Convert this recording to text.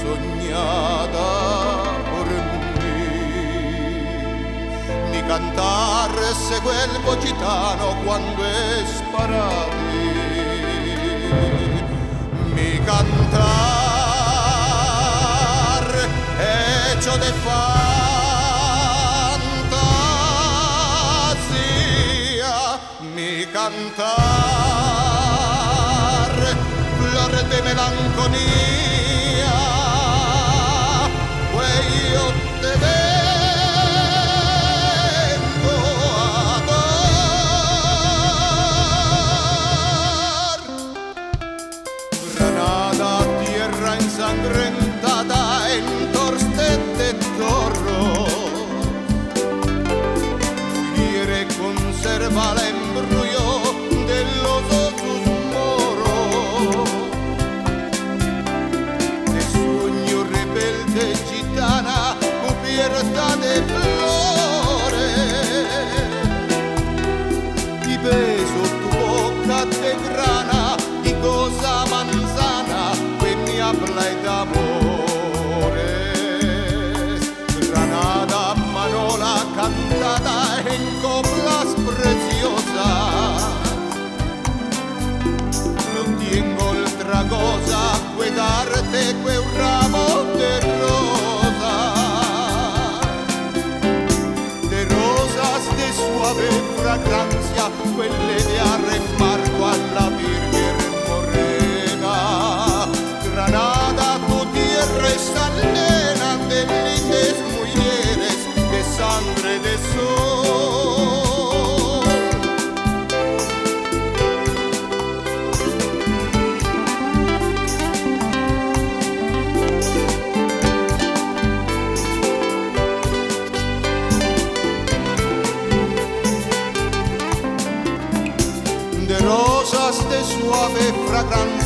soñada por mí. Mi cantar segue il gitano quando es para ti. Mi cantar hecho de fantasía, mi cantar flor de melancolía, pues yo te vengo a dar. Granada, tierra ensangrentada en Torsten de Torro, quiere conserva l'embrollo de los ojos moros, de sueño rebelde gitana cubierta de flores, y beso tu boca de grana y cosa manzana que me habla de amores. Granada, manola cantada en coplas preciosas, no tengo otra cosa que darte que un ramo de rosas de suave fragancia, quelle de arremarco a la Virgen morena. Granada, tu tierra es alena de lindes mujeres de sangre de sol. De rosas de suave fragancia,